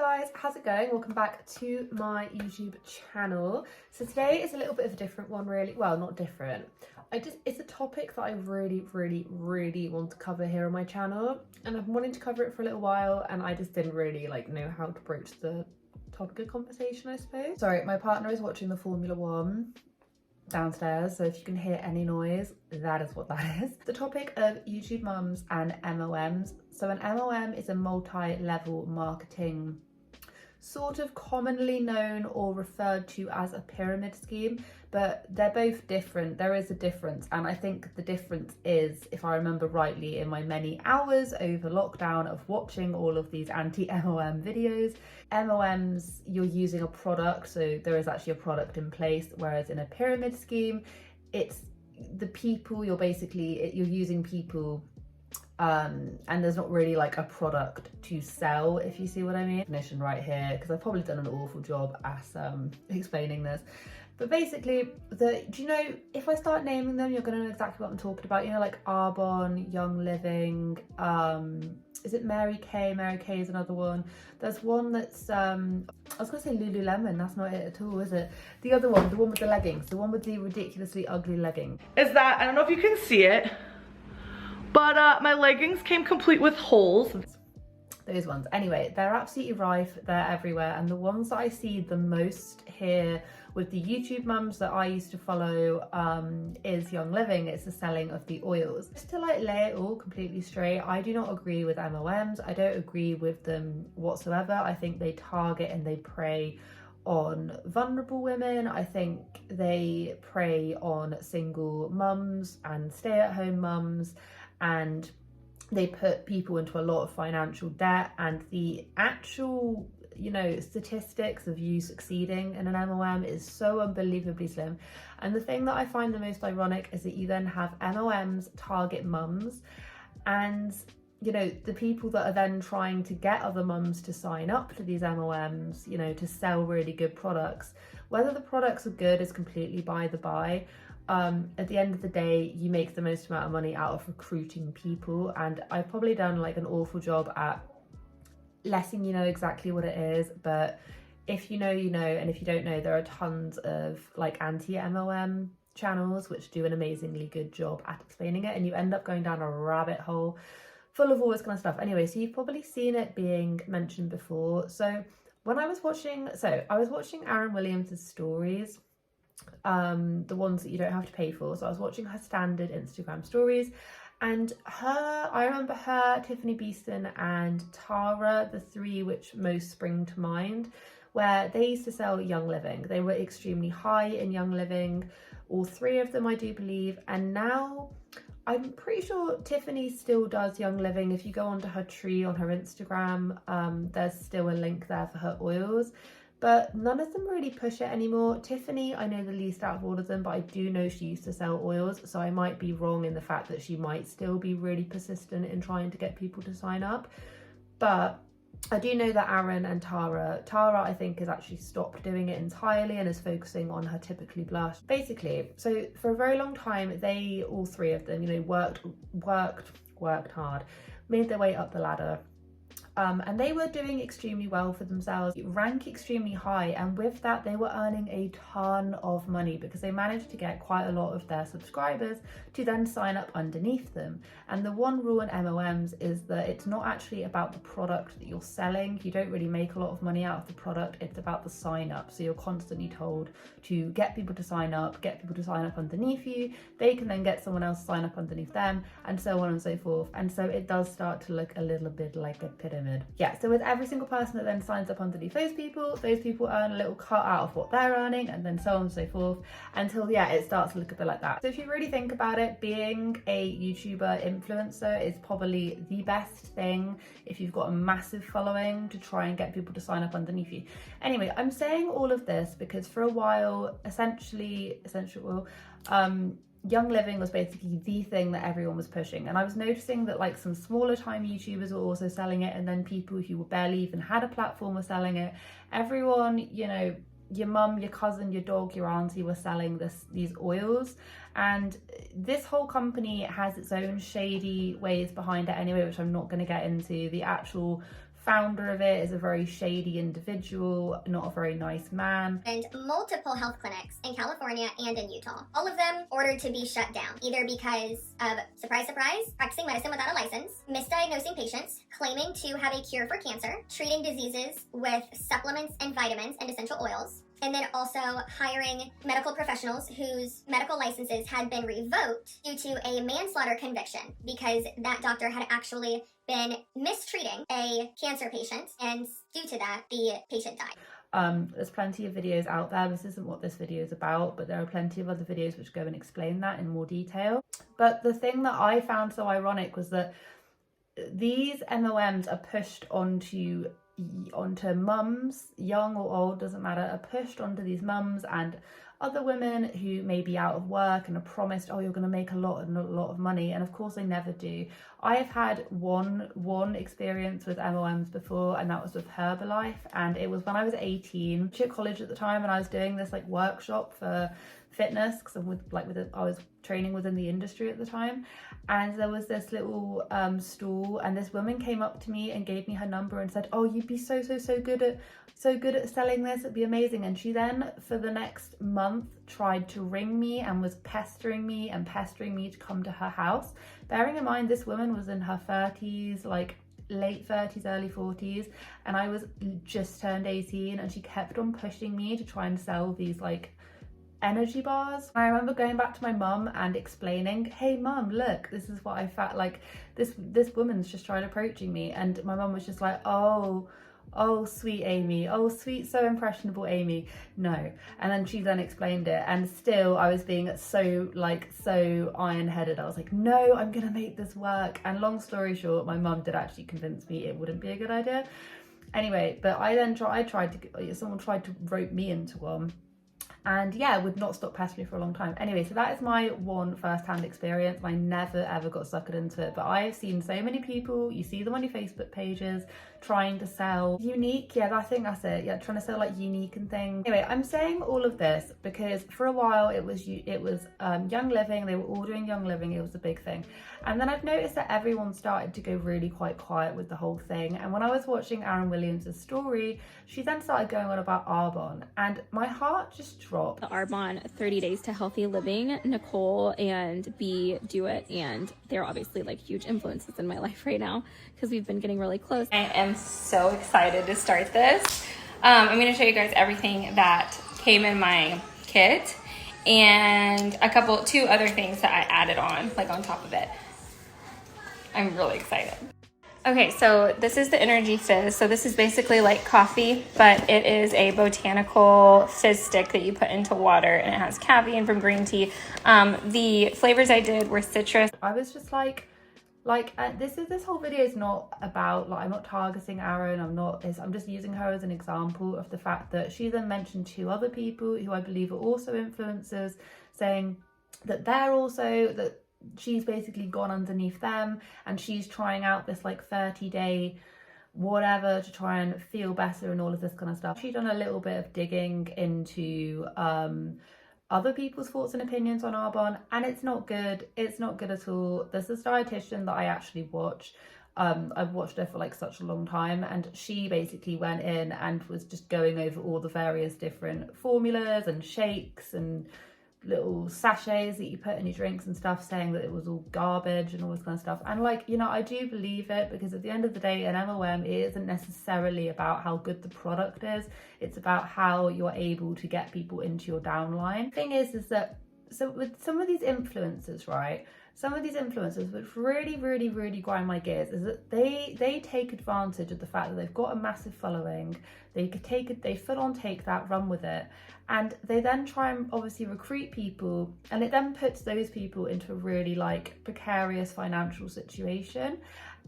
guys, how's it going? Welcome back to my YouTube channel. So today is a little bit of a different one, really. Well, not different. It's a topic that I really want to cover here on my channel, and I've been wanting to cover it for a little while, and I just didn't really know how to broach the topic of conversation, I suppose. Sorry, my partner is watching the Formula One downstairs, so if you can hear any noise, that is what that is. The topic of YouTube mums and MLMs. So an MLM is a multi-level marketing, sort of commonly known or referred to as a pyramid scheme, but they're both different. There is a difference, and I think the difference is, if I remember rightly, in my many hours over lockdown of watching all of these anti-MLM videos, MLMs, you're using a product, so there is actually a product in place, whereas in a pyramid scheme, it's the people, you're using people, and there's not really like a product to sell, if you see what I mean. Definition right here, because I've probably done an awful job at explaining this. But basically, do you know, if I start naming them, you're going to know exactly what I'm talking about. You know, like Arbonne, Young Living, is it Mary Kay? Mary Kay is another one. There's one that's, I was going to say Lululemon, that's not it at all, is it? The other one, the one with the leggings, the one with the ridiculously ugly leggings. Is that, I don't know if you can see it, but my leggings came complete with holes. Those ones. Anyway, they're absolutely rife, they're everywhere, and the ones that I see the most here with the YouTube mums that I used to follow is Young Living. It's the selling of the oils. Just to lay it all completely straight, I do not agree with MLMs. I don't agree with them whatsoever. I think they target and they prey on vulnerable women. I think they prey on single mums and stay-at-home mums, and they put people into a lot of financial debt, and the actual, statistics of you succeeding in an MLM is so unbelievably slim. And the thing that I find the most ironic is that you then have MLMs target mums, and the people that are then trying to get other mums to sign up to these MLMs, to sell really good products. Whether the products are good is completely by the by. At the end of the day, you make the most amount of money out of recruiting people, and I've probably done like an awful job at letting you know exactly what it is, but if you know, you know, and if you don't know, there are tons of like anti-MLM channels which do an amazingly good job at explaining it, and you end up going down a rabbit hole full of all this kind of stuff. Anyway, so you've probably seen it being mentioned before. So when I was watching Aaryn Williams' stories, the ones that you don't have to pay for. So I was watching her standard Instagram stories, and I remember her, Tiffany Beeston and Tara, the three which most spring to mind, where they used to sell Young Living. They were extremely high in Young Living, all three of them, I do believe, and now I'm pretty sure Tiffany still does Young Living. If you go onto her tree on her Instagram, there's still a link there for her oils, but none of them really push it anymore. Tiffany, I know the least out of all of them, but I do know she used to sell oils, so I might be wrong in the fact that she might still be really persistent in trying to get people to sign up. But I do know that Aaryn and Tara I think has actually stopped doing it entirely and is focusing on her Typically Blush. Basically, so for a very long time, they, all three of them, worked hard, made their way up the ladder. And they were doing extremely well for themselves, rank extremely high, and with that they were earning a ton of money because they managed to get quite a lot of their subscribers to then sign up underneath them. And the one rule in MLMs is that it's not actually about the product that you're selling. You don't really make a lot of money out of the product, it's about the sign up. So you're constantly told to get people to sign up underneath you. They can then get someone else to sign up underneath them, and so on and so forth. And so it does start to look a little bit like a pyramid. Yeah, so with every single person that then signs up underneath those people earn a little cut out of what they're earning, and then so on and so forth, until it starts to look a bit like that. So if you really think about it, being a YouTuber influencer is probably the best thing if you've got a massive following to try and get people to sign up underneath you. Anyway, I'm saying all of this because for a while, Young Living was basically the thing that everyone was pushing, and I was noticing that like some smaller time YouTubers were also selling it, and then people who barely even had a platform were selling it. Everyone, your mum, your cousin, your dog, your auntie were selling these oils, and this whole company has its own shady ways behind it anyway, which I'm not going to get into. The actual founder of it is a very shady individual, not a very nice man. And multiple health clinics in California and in Utah. All of them ordered to be shut down, either because of, surprise, surprise, practicing medicine without a license, misdiagnosing patients, claiming to have a cure for cancer, treating diseases with supplements and vitamins and essential oils, and then also hiring medical professionals whose medical licenses had been revoked due to a manslaughter conviction because that doctor had actually been mistreating a cancer patient, and due to that, the patient died. There's plenty of videos out there. This isn't what this video is about, but there are plenty of other videos which go and explain that in more detail. But the thing that I found so ironic was that these MLMs are pushed onto mums, young or old, doesn't matter, are pushed onto these mums and other women who may be out of work and are promised, oh, you're going to make a lot of money, and of course they never do. I have had one experience with MLMs before, and that was with Herbalife, and it was when I was 18, at college at the time, and I was doing this like workshop for fitness because I was training within the industry at the time, and there was this little stall, and this woman came up to me and gave me her number and said, oh, you'd be so good at selling this, it'd be amazing. And she then for the next month tried to ring me and was pestering me to come to her house. Bearing in mind this woman was in her 30s, like late 30s, early 40s, and I was just turned 18, and she kept on pushing me to try and sell these like energy bars. I remember going back to my mum and explaining, hey mum, look, this is what I felt like, this woman's just tried approaching me, and my mum was just like, oh sweet Amy, oh sweet, so impressionable Amy, no. And then she then explained it, and still I was being so iron-headed. I was like, no, I'm gonna make this work. And long story short, my mum did actually convince me it wouldn't be a good idea. Anyway, but someone tried to rope me into one, and yeah, would not stop pestering me for a long time. Anyway, so that is my one first-hand experience. I never ever got suckered into it, but I have seen so many people, you see them on your Facebook pages, trying to sell unique, yeah, I think that's it, yeah, trying to sell like unique and things. Anyway, I'm saying all of this because for a while it was Young Living, they were all doing Young Living, it was a big thing. And then I've noticed that everyone started to go really quite quiet with the whole thing. And when I was watching Aaryn Williams' story, she then started going on about Arbonne, and my heart just dropped. The Arbonne 30 Days to Healthy Living, Nicole and B do it, and they're obviously like huge influences in my life right now because we've been getting really close. I am so excited to start this. I'm going to show you guys everything that came in my kit and two other things that I added on, like on top of it. I'm really excited. Okay, so this is the Energy Fizz. So this is basically like coffee, but it is a botanical fizz stick that you put into water, and it has caffeine from green tea. The flavors I did were citrus. I was just this whole video is not about, like, I'm not targeting Aaryn, I'm just using her as an example of the fact that she then mentioned two other people who I believe are also influencers, saying that that she's basically gone underneath them and she's trying out this like 30-day whatever to try and feel better and all of this kind of stuff. She's done a little bit of digging into other people's thoughts and opinions on Arbonne, and it's not good at all. There's this dietitian that I actually watch. I've watched her for like such a long time, and she basically went in and was just going over all the various different formulas and shakes and little sachets that you put in your drinks and stuff, saying that it was all garbage and all this kind of stuff. And like, you know, I do believe it, because at the end of the day, an MLM isn't necessarily about how good the product is, it's about how you're able to get people into your downline. Thing is that, so with some of these influencers, right, some of these influencers, which really grind my gears, is that they take advantage of the fact that they've got a massive following. They full on take that, run with it, and they then try and obviously recruit people, and it then puts those people into a really like precarious financial situation.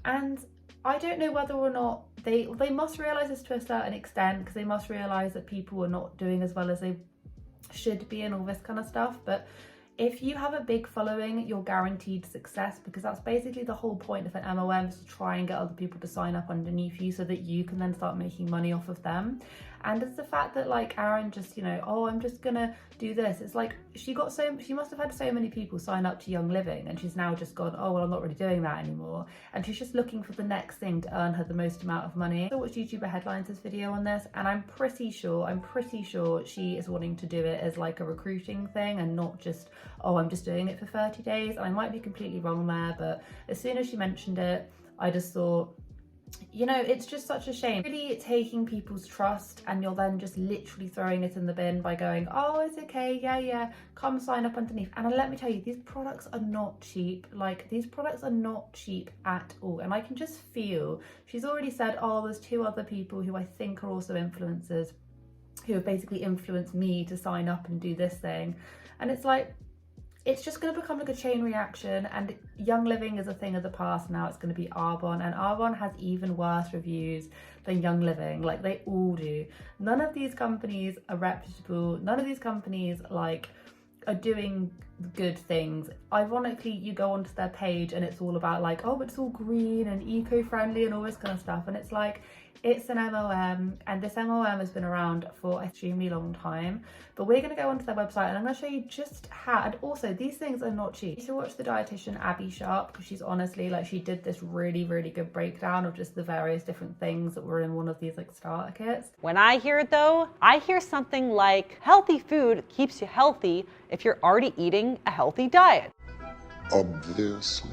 And I don't know whether or not they must realize this to a certain extent, because they must realize that people are not doing as well as they should be and all this kind of stuff. But If you have a big following, you're guaranteed success, because that's basically the whole point of an MLM, is to try and get other people to sign up underneath you so that you can then start making money off of them. And it's the fact that like Aaryn just, you know, oh, I'm just gonna do this. It's like she must have had so many people sign up to Young Living, and she's now just gone, oh, well, I'm not really doing that anymore. And she's just looking for the next thing to earn her the most amount of money. I watched YouTuber Headlines' video on this, and I'm pretty sure she is wanting to do it as like a recruiting thing and not just, oh, I'm just doing it for 30 days. And I might be completely wrong there, but as soon as she mentioned it, I just thought, you know, it's just such a shame. Really taking people's trust, and you're then just literally throwing it in the bin by going, oh, it's okay, yeah, come sign up underneath. And let me tell you, these products are not cheap. Like, these products are not cheap at all. And I can just feel, she's already said, oh, there's 2 other people who I think are also influencers who have basically influenced me to sign up and do this thing. And it's like, it's just going to become like a chain reaction, and Young Living is a thing of the past now. It's going to be Arbonne, and Arbonne has even worse reviews than Young Living, like they all do. None of these companies are reputable. None of these companies like are doing good things. Ironically, you go onto their page and it's all about like, oh, it's all green and eco-friendly and all this kind of stuff, and it's like, it's an MLM, and this MLM has been around for an extremely long time. But we're going to go onto their website and I'm going to show you just how, and also these things are not cheap. You should watch the dietitian Abby Sharp, because she's honestly like, she did this really good breakdown of just the various different things that were in one of these like starter kits. When I hear it though, I hear something like, healthy food keeps you healthy if you're already eating a healthy diet. Obviously.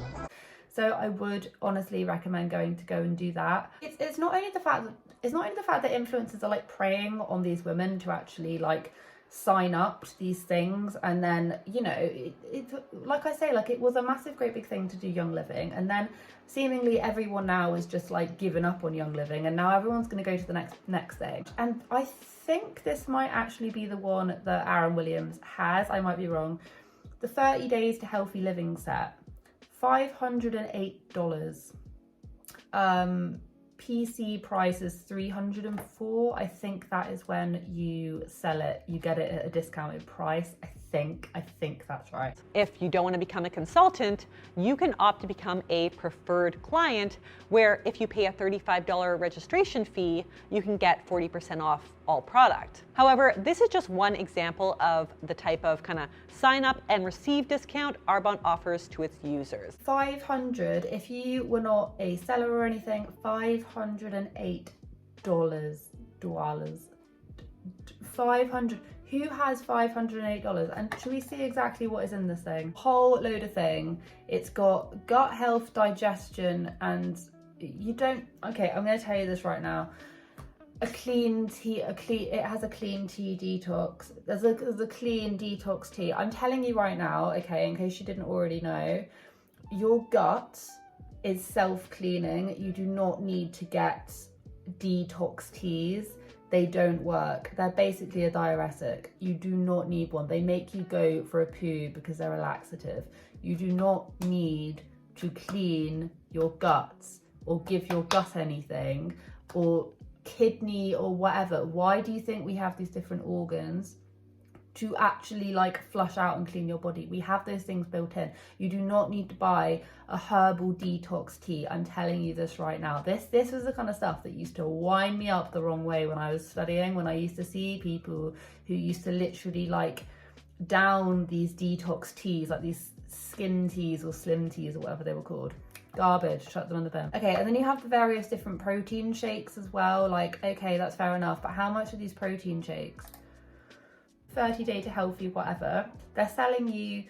So I would honestly recommend going and do that. It's not only the fact that influencers are like preying on these women to actually like sign up to these things, and then, you know, it's like I say, like it was a massive great big thing to do Young Living, and then seemingly everyone now is just like given up on Young Living, and now everyone's going to go to the next thing. And I think this might actually be the one that Aaryn Williams has. I might be wrong. The 30 Days to Healthy Living set. $508. PC price is $304. I think that is when you sell it, you get it at a discounted price. I think that's right. If you don't want to become a consultant, you can opt to become a preferred client, where if you pay a $35 registration fee, you can get 40% off all product. However, this is just one example of the type of kind of sign up and receive discount Arbonne offers to its users. 500, if you were not a seller or anything, $508. 500. Who has $508? And should we see exactly what is in this thing? Whole load of thing. It's got gut health, digestion, and you don't, okay, I'm going to tell you this right now. It has a clean tea detox. There's a clean detox tea. I'm telling you right now, okay, in case you didn't already know, your gut is self-cleaning. You do not need to get detox teas. They don't work. They're basically a diuretic. You do not need one. They make you go for a poo because they're a laxative. You do not need to clean your guts or give your gut anything, or kidney or whatever. Why do you think we have these different organs? To actually like flush out and clean your body. We have those things built in. You do not need to buy a herbal detox tea. I'm telling you this right now. This was the kind of stuff that used to wind me up the wrong way when I was studying, when I used to see people who used to literally like down these detox teas, like these skin teas or slim teas or whatever they were called. Garbage, shut them in the bin. Okay, and then you have the various different protein shakes as well. Like, okay, that's fair enough, but how much are these protein shakes? 30 Day to Healthy, whatever. They're selling you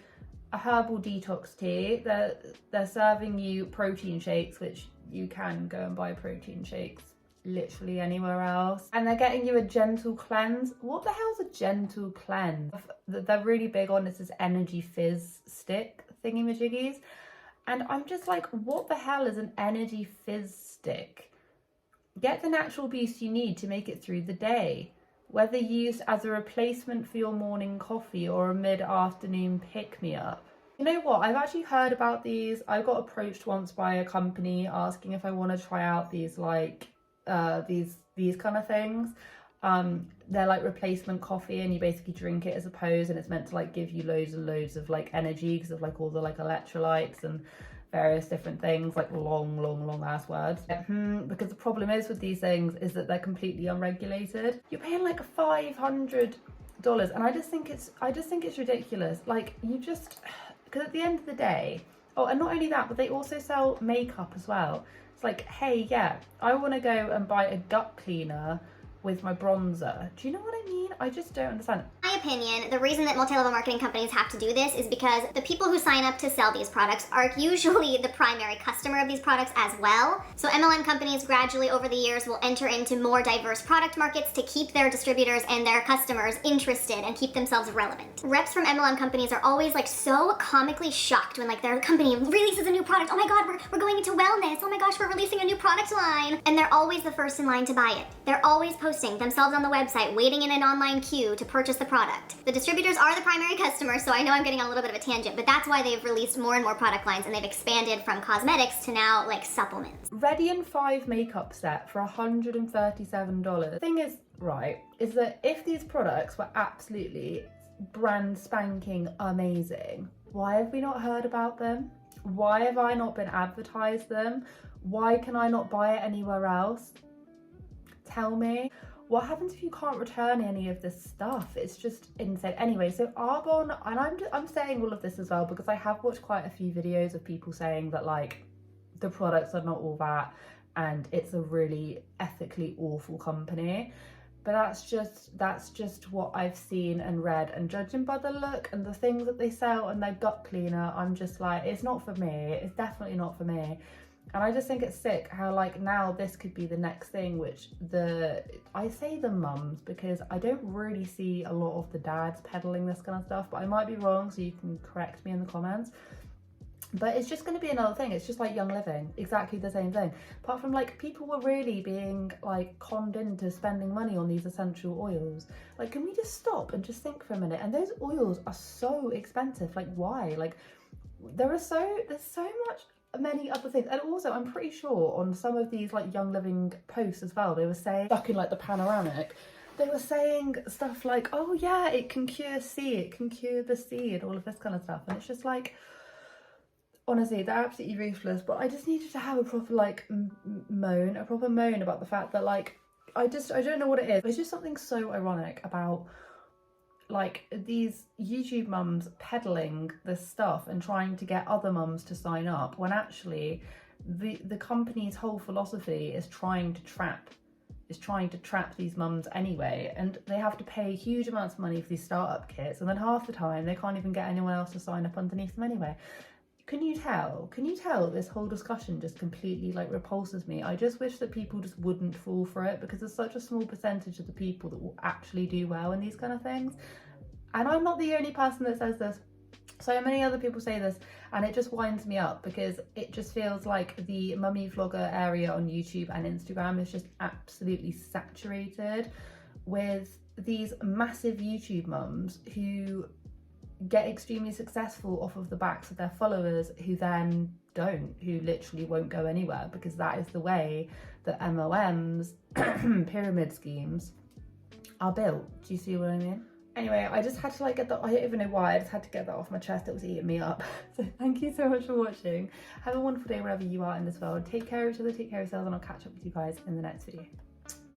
a herbal detox tea. They're serving you protein shakes, which you can go and buy protein shakes literally anywhere else. And they're getting you a gentle cleanse. What the hell's a gentle cleanse? They're really big on this energy fizz stick thingy-majiggies. And I'm just like, what the hell is an energy fizz stick? Get the natural boost you need to make it through the day. Whether used as a replacement for your morning coffee or a mid-afternoon pick-me-up. You know what, I've actually heard about these. I got approached once by a company asking if I want to try out these like, these kind of things. They're like replacement coffee, and you basically drink it as a pose, and it's meant to like give you loads and loads of like energy because of like all the like electrolytes and various different things, like long ass words. Because the problem is with these things is that they're completely unregulated. You're paying like $500, and I just think it's ridiculous. Like, you just, because at the end of the day, oh, and not only that, but they also sell makeup as well. It's like, hey, yeah, I want to go and buy a gut cleaner with my bronzer. Do you know what I mean? I just don't understand. In my opinion, the reason that multi-level marketing companies have to do this is because the people who sign up to sell these products are usually the primary customer of these products as well. So MLM companies gradually over the years will enter into more diverse product markets to keep their distributors and their customers interested and keep themselves relevant. Reps from MLM companies are always like so comically shocked when like their company releases a new product. Oh my god, we're going into wellness. Oh my gosh, we're releasing a new product line. And they're always the first in line to buy it. They're always posting themselves on the website, waiting in an online queue to purchase the product. The distributors are the primary customers, so I know I'm getting on a little bit of a tangent, but that's why they've released more and more product lines, and they've expanded from cosmetics to now like supplements. Ready in 5 makeup set for $137. The thing is, right, is that if these products were absolutely brand spanking amazing, why have we not heard about them? Why have I not been advertised them? Why can I not buy it anywhere else? Tell me. What happens if you can't return any of this stuff? It's just insane. Anyway, so Arbonne, and I'm saying all of this as well because I have watched quite a few videos of people saying that like the products are not all that and it's a really ethically awful company. But that's just what I've seen and read, and judging by the look and the things that they sell and their gut cleaner, I'm just like, it's not for me. It's definitely not for me. And I just think it's sick how like now this could be the next thing, which I say the mums because I don't really see a lot of the dads peddling this kind of stuff, but I might be wrong, so you can correct me in the comments. But it's just going to be another thing. It's just like Young Living, exactly the same thing. Apart from like people were really being like conned into spending money on these essential oils. Like, can we just stop and just think for a minute? And those oils are so expensive. Like, why? Like, there's so much many other things. And also I'm pretty sure on some of these like Young Living posts as well, they were saying, stuck in like the panoramic, they were saying stuff like, oh yeah, it can cure C, it can cure the C, and all of this kind of stuff. And it's just like, honestly, they're absolutely ruthless. But I just needed to have a proper like moan about the fact that like I don't know what it is. It's just something so ironic about like these YouTube mums peddling this stuff and trying to get other mums to sign up, when actually the company's whole philosophy is trying to trap these mums anyway, and they have to pay huge amounts of money for these startup kits, and then half the time they can't even get anyone else to sign up underneath them anyway. Can you tell this whole discussion just completely like repulses me? I just wish that people just wouldn't fall for it, because there's such a small percentage of the people that will actually do well in these kind of things. And I'm not the only person that says this. So many other people say this, and it just winds me up because it just feels like the mummy vlogger area on YouTube and Instagram is just absolutely saturated with these massive YouTube mums who get extremely successful off of the backs of their followers, who then don't, who literally won't go anywhere, because that is the way that MLMs, pyramid schemes, are built. Do you see what I mean? Anyway, I just had to like get that, I don't even know why, I just had to get that off my chest. It was eating me up. So thank you so much for watching. Have a wonderful day wherever you are in this world. Take care of each other, take care of yourselves, and I'll catch up with you guys in the next video.